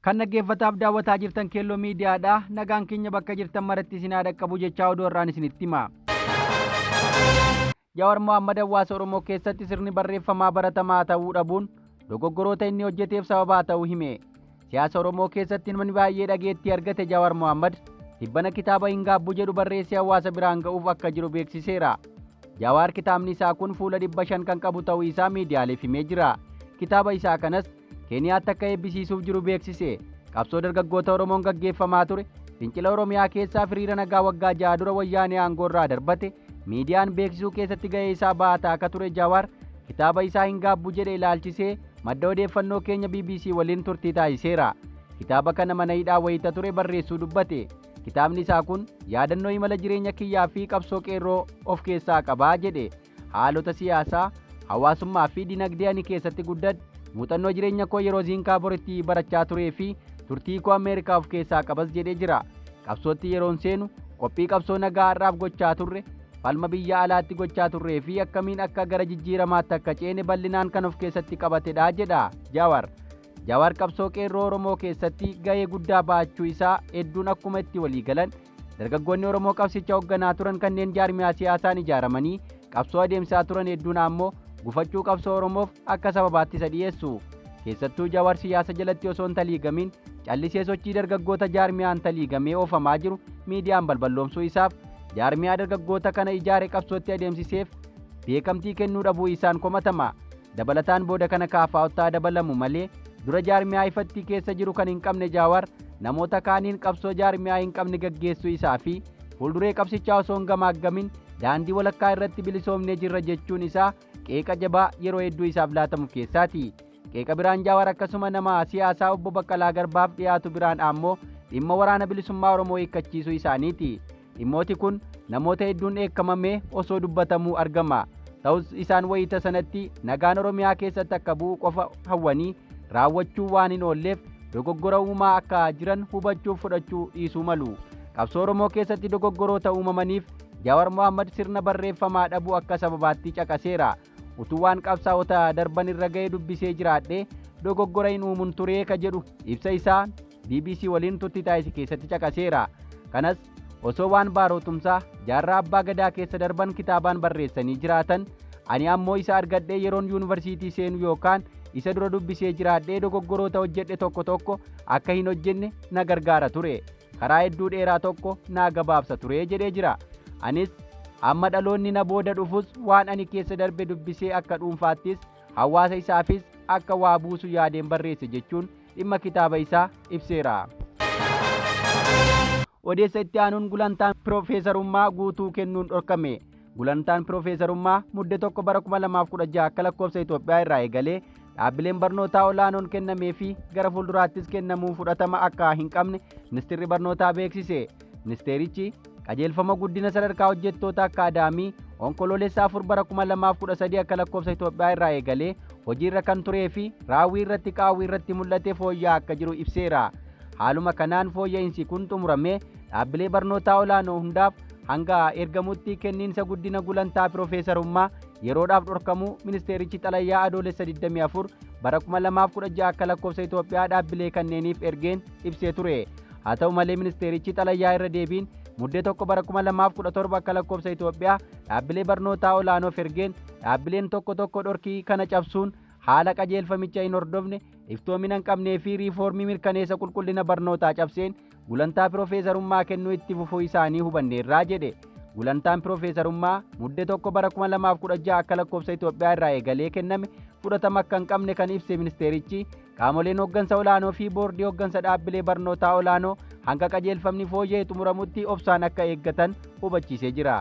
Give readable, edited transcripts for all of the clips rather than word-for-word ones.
Kan dhaggeeffataaf daawwataa jirtan Kello miidiyaadha. Nagaan keenya bakka jirtan maratti isin haa dhaqqabu jechaa oduu irraan isinitti hima. Jawaar Mohammad hawaasa Oromoo keessatti sirni barreeffamaa baratamaa ta'uu dhabuun dogoggoroota inni hojjeteef sababaa ta'uu hime. Siyaasa Oromoo keessatti namni baay'ee dhageettii argate Jawaar Mohammad tibbana kitaaba hin gaabbu jedhu barreessee hawaasa biraan ga'uuf akka jiru beeksiseera. Jawaar kitaabni isaa kun fuula 500 kan qabu ta'uu isaa miidiyaaleef himee jira. Kitaaba isaa kanas Keeniyaatti akka eebbisiisuuf jiru beeksise. Qabsoo dargaggoota Oromoon gaggeeffamaa ture fincila Oromiyaa keessaa hiriira nagaa waggaa 6 dura wayyaanee aangoorraa darbate miidiyaan beeksisuu keessatti ga'ee isaa ba'ataa akka ture Jawaar kitaaba isaa hin gaabbu jedhe ilaalchisee madda odeeffannoo keenya BBC waliin turtii taasiseera. Kitaaba kana mana hidhaa wayita ture barreessuu dubbate. Kitaabni isaa kun yaadannoo imala jireenya kiyyaa fi qabsoo qeerroo of keessaa qabaa jedhe. Haalota siyaasaa, hawaasummaa fi dinagdee ani keessatti guddadhe, muuxannoo jireenya koo yeroo ziinkaaboritti barachaa turee fi turtii koo Ameerikaa of keessaa qabas jedhee jira. Qabsootti yeroon seenu qophii qabsoo nagaa har'aaf gochaa turre, falma biyya alaatti gochaa turree fi akkamiin akka gara jijjiiramaatti akka ceene bal'inaan kan of keessatti qabatedha jedha Jawar. Jawar qabsoo qeerroo Oromoo keessatti ga'ee guddaa baachuu isaa hedduun akkuma itti walii galan dargaggoonni Oromoo qabsicha hoogganaa turan kanneen jaarmiyaa siyaasaan ijaaramanii qabsoo adeemsaa turan hedduun ammoo gufachuu qabsoo Oromoof akka sababaatti isa dhiyeessu. Keessattuu Jawar siyaasa jalatti osoo hin taliigamin callisee sochii dargaggoota jaarmiyaan taliigamee oofamaa jiru miidiyaan balballoomsuu isaaf jaarmiyaa dargaggoota kana ijaare qabsootti adeemsiseef beekamtii kennuu dhabuu isaan komatama. Dabalataan booda kana kaafaa'ottaa dabalamu malee dura jaarmiyaa ifatti keessa jiru kan hin qabne Jawar namoota kaaniin qabsoo jaarmiyaa hin qabne gaggeessuu isaa fi fuulduree qabsichaa osoo hin gamaaggamin daandii walakkaa irratti bilisoomnee jirra jechuun isaa qeeqa jabaa yeroo hedduu isaaf laatamu keessaati. Qeeqa biraan Jawar akkasuma nama siyaasaa obbo Baqqalaa Garbaaf dhiyaatu biraan ammoo dhimma waraana bilisummaa Oromoo hiikkachiisuu isaaniiti. Dhimmooti kun namoota hedduun eekkamamee osoo dubbatamuu argama. Ta'us isaan wayita sanatti nagaan Oromiyaa keessatti akka bu'u qofa hawwanii raawwachuu waan hin oolleef dogoggora uumaa akka jiran hubachuuf fudhachuu dhiisuu malu. Qabsoo Oromoo keessatti dogoggoroota uumamaniif Jawaar Mohammad sirna barreeffamaa dhabuu akka sababaatti caqaseera. Utuu waan qabsaa'ota darban irra ga'ee dubbisee jiraadhee dogoggora hin uumun turee ka jedhu ibsa isaa BBC waliin turtii taasise keessatti caqaseera. Kanas osoo waan baarootumsaa jaarraa abbaa gadaa keessa darban kitaabaan barreessanii jiraatan ani ammoo isa argadhee yeroon yuunivarsiitii seenu yookaan isa dura dubbisee jiraadhee dogoggoroota hojjedhe tokko tokko akka hin hojjenne na gargaara ture. Karaa hedduu dheeraa tokko naa gabaabsa ture jedhee jira. Anis amma dhaloonni na booda dhufus waan ani keessa darbe dubbisee akka dhuunfaattis hawaasa isaafis akka waa buusu yaadeen barreesse jechuun dhimma kitaaba isaa ibseera. Odeessa itti aanuun gulantaan piroofeesarummaa guutuu kennuun dhorkame. Gulantaan piroofeesarummaa mudde 1 bara 2016 akka lakkoofsa Itoophiyaa irraa eegalee dhaabbileen barnootaa olaanoon kennamee fi gara fuulduraattis kennamuu fudhatama akka hin qabne ministeerri barnootaa beeksise. Ministeerichi qajeelfama guddina sadarkaa hojjettoota akaadaamii onkoloolessaa 4 bara 2013 akka lakkoofsa Itoophiyaa irraa eegalee hojiirra kan turee fi raawwii irratti qaawwii irratti mul'ate fooyya'aa akka jiru ibseera. Haaluma kanaan fooyya'insi kun xumuramee dhaabbilee barnootaa olaanoo hundaaf hanga ergamutti kenniinsa guddina gulantaa piroofeesarummaa yeroodhaaf dhorkamuu ministeerichi xalayyaa adoolessa 24 bara 2016 akka lakkoofsa Itoophiyaa dhaabbilee kanneeniif ergeen ibsee ture. Haa ta'u malee ministeerichi xalayyaa irra deebiin muddee 1 bara 2017 akka lakkoofsa Itoophiyaa dhaabbilee barnootaa olaanoof ergeen dhaabbileen tokko tokko dhorkii kana cabsuun haala qajeelfamicha hin hordofne iftoomina hin qabnee fi riifoormii mirkaneessa qulqullina barnootaa cabseen gulantaa piroofeesarummaa kennuu itti fufuu isaanii hubanneerraa jedhe. Gulantaan piroofeesarummaa muddee 1 bara 2016 akka lakkoofsa Itoophiyaa irraa eegalee kenname fudhatama akka hin qabne kan ibse ministeerichi qaamoleen hooggansa olaanoo fi boordii hooggansa dhaabbilee barnootaa olaanoo hanga qajeelfamni fooyya'ee xumuramutti obsaan akka eeggatan hubachiisee jira.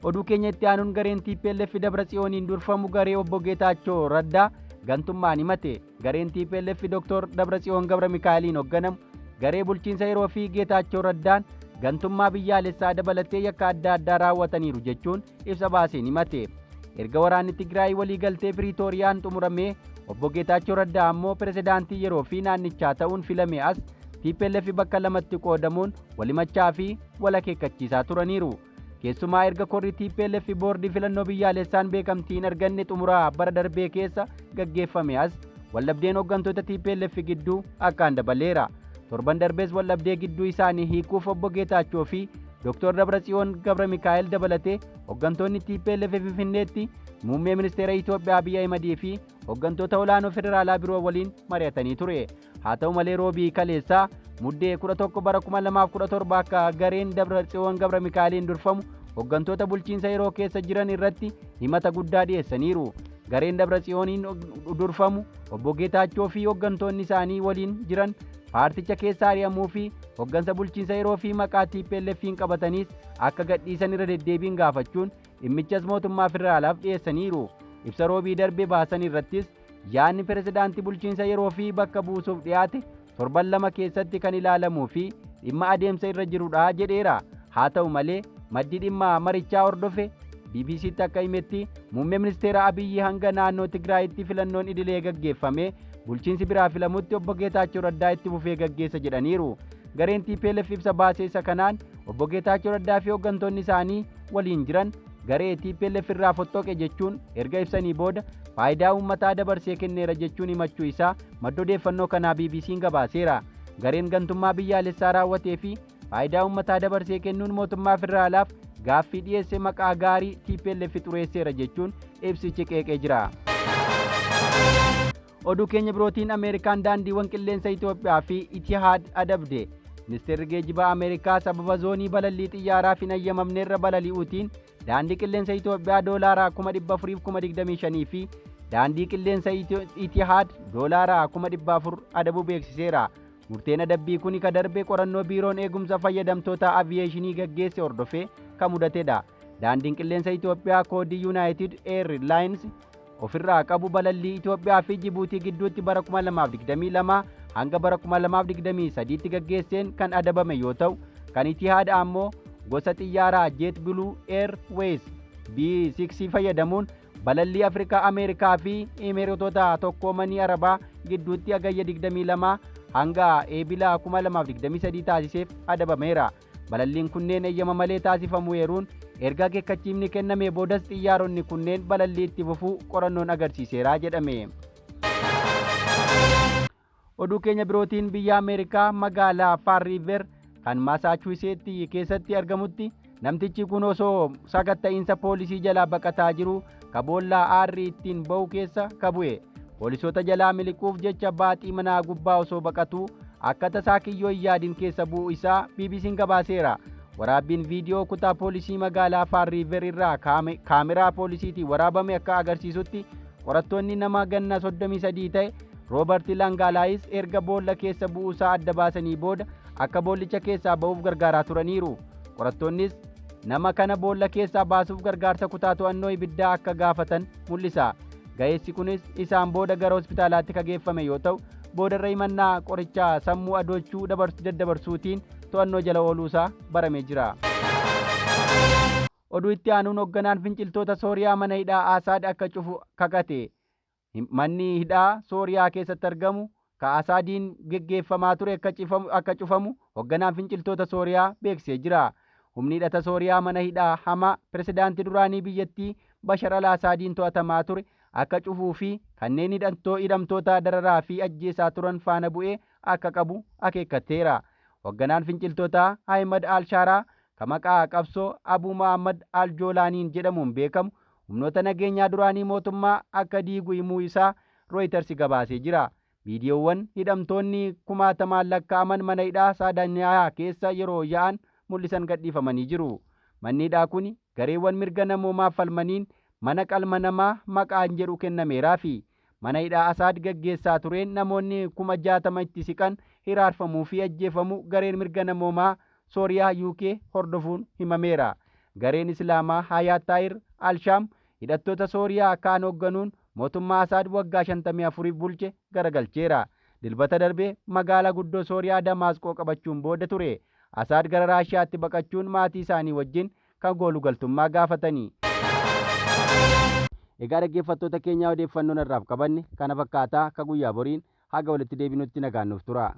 Oduu keenya itti aanuun gareen Tplf Debretsioniin durfamu garee obbo Geetaachoo Raddaa gantummaan himate. Gareen Tplf Dr. Debretsion Gebremichaeliin hoogganamu garee bulchiinsa yeroo fi Geetaachoo Raddaan gantummaa biyyaalessaa dabalatee yakka adda addaa raawwataniiru jechuun ibsa baaseen himate. Erga waraanni Tigray walii galtee Piriitooriyaan xumuramee obbo Geetaachoo Raddaa ammoo pirezidaantii yeroo fi naannichaa ta'uun filame as Tplf bakka lamatti qoodamuun walimachaa fi walakeekkachiisaa turaniiru. Keessumaa erga korri Tplf boordii filannoo biyyaalessaan beekamtiin arganne xumuraa bara darbee keessa gaggeeffame as wallabdeen hooggantoota TPLF gidduu akkaan dabaleera. Torban darbees wallabdee gidduu isaanii hiikuuf obbo Geetaachoo fi Dr. Debretsion Gebremichael dabalatee hooggantoonni TPLF Finfinneetti muummee ministeera Itoophiyaa Abey fi hooggantoota olaanoo federaalaa biroo waliin mari'atanii ture. Haa ta'u malee roobii kaleessaa muddee 11 bara 2017 akka gareen Debretsion Gebremichaeliin durfamu hooggantoota bulchiinsa yeroo keessa jiran irratti himata guddaa dhiyeessaniiru. Gareen Debretsioniin durfamu obbo Geetaachoo fi hooggantoonni isaanii waliin jiran paarticha keessa ari'amuu fi hooggansa bulchiinsa yeroo fi maqaa TPLF'n qabataniis akka gadhiisan irra deddeebiin gaafachuun dhimmichas mootummaa federaalaaf dhiyeessaniiru. Ibsa roobii darbe baasan irrattis yaadni pirezidaantii bulchiinsa yeroo fi bakka buusuuf dhiyaate torban 2 keessatti kan ilaalamuu fi dhimma adeemsa irra jirudha jedheera. Haa ta'u malee maddi dhimma marichaa hordofe BBCtti akka himetti muummee ministeera Abey hanga naannoo Tigraayitti filannoon idilee gaggeeffame bulchiinsi biraa filamutti obbo Geetaachoo Raddaa itti fufee gaggeessa jedhaniiru. Gareen TPLF ibsa baaseessa kanaan obbo Geetaachoo Raddaa fi hooggantoonni isaanii waliin jiran garee TPLF irraa fottoqe jechuun erga ibsanii booda faayidaa uummataa dabarsee kenneera jechuun himachuu isaa madda odeeffannoo kanaa BBC'n gabaaseera. Gareen gantummaa biyyaalessaa raawwatee fi faayidaa uummataa dabarsee kennuun mootummaa federaalaaf gaaffii dhiyeesse maqaa gaarii TPLF xureesseera jechuun ibsichi qeeqee jira. Oduu keenya birootiin Ameerikaan daandiiwwan qilleensa Itoophiyaa fi Etihad adabde. Ministeerri geejjibaa Ameerikaa sababa zoonii balallii xiyyaaraa hin eeyyamamneerra balali'uutiin daandii qilleensa Itoophiyaa doolaaraa 425 fi daandii qilleensa Etihad doolaaraa 400 adabuu beeksiseera. Murteen adabbii kun ka darbe qorannoo biiroon eegumsa fayyadamtoota aviyeeshinii gaggeesse hordofee kan mudatedha. Daandiin qilleensa Itoophiyaa koodii United Airlines ofirraa qabu balallii Itoophiyaa fi Jibuutii gidduutti bara 2022 hanga bara 2023tti gaggeesseen kan adabame yoo ta'u, kan Etihad ammoo gosa xiyyaaraa JetBlue Airways B6 fayyadamuun balallii Afrikaa, Ameerikaa fi Imireetota tokkoomanii Arabaa gidduutti hagayya 22 hanga eebila 2023 taasiseef adabameera. Balalliin kunneen eeyyama malee taasifamuu eeruun erga akeekkachiifni kenname boodas xiyyaaronni kunneen balallii itti fufuu qorannoon agarsiiseera jedhame. Oduu keenya birootiin biyya Ameerikaa magaalaa Fall River kan Massachusetts keessatti argamutti namtichi kun osoo sakatta'iinsa poolisii jalaa baqataa jiru kaboollaa aarri ittiin ba'u keessa bu'e. Poolisoota jalaa miliquuf jecha baaxii manaa gubbaa osoo baqatuu akka tasaa kiyyoo hin yaadin keessa bu'uu isaa BBC'n gabaaseera. Waraabbiin viidiyoo kutaa poolisii magaalaa Fall River irraa kaameraa poolisiitiin waraabame akka agarsiisutti qorattoonni nama ganna 33 ta'e Roobert Langalaayis erga boolla keessa bu'uu isaa adda baasanii booda akka boollicha keessaa ba'uuf gargaaraa turaniiru. Qorattoonnis nama kana boolla keessaa baasuuf gargaarsa kutaa to'annoo ibiddaa akka gaafatan mul'isa. Ga'eessi kunis isaan booda gara hospitaalaatti kageeffame yoo ta'u, boodarra himannaa qorichaa sammuu adoochuu daddabarsuutiin to'annoo jala ooluusaa baramee jira. Oduu itti aanuun hoogganaan finciltoota Sooriyaa mana hidhaa Asaad akka cufu kakate. Manni hidhaa Sooriyaa keessatti argamu ka Asaadiin geggeeffamaa ture akka cufamu hoogganaan finciltoota Sooriyaa beeksisee jira. Humni hidhata Sooriyaa mana hidhaa Hama pirezidaantii duraanii biyyattii Bashar al-Asaadiin to'atamaa ture akka cufuu fi kanneen hidhamtoota dararaa fi ajjeesaa turan faana bu'ee akka qabu akeekkateera. Hoogganaan finciltootaa Ahmed al-Sharaa kan maqaa qabsoo Abuu Mohammed al-Joolaaniin jedhamuun beekamu humnoota nageenyaa duraanii mootummaa akka diigu himuu isaa Reuters gabaasee jira. Viidiyoowwan hidhamtoonni 1000 lakkaa'aman mana hidhaa Saadaaniyaa keessa yeroo yaa'an mul'isan gadhiifamanii jiru. Manni hidhaa kun gareewwan mirga namoomaaf falmaniin mana qalma namaa maqaan jedhu kennameeraa fi mana hidhaa Asaad gaggeessaa tureen namoonni 60,000 itti siqan hiraarfamuu fi ajjeefamuu gareen mirga namoomaa Sooriyaa UK hordofuun himameera. Gareen Islaamaa Hayat Tahrir al-Sham hidhattoota Sooriyaa kaan hoogganuun mootummaa Asaad waggaa 54 bulche garagalcheera. Dilbata darbee magaalaa guddoo Sooriyaa Damaasqoo qabachuun booda ture. Asaad gara Raashiyaatti baqachuun maatii isaanii wajjin kan gooluu galtummaa gaafatanii. Egaa dhaggeeffattoota keenyaa odeeffannoon irraaf qabanne kana fakkaataa akka guyyaa boriin haga walitti deebinutti nagaan nuuf tura.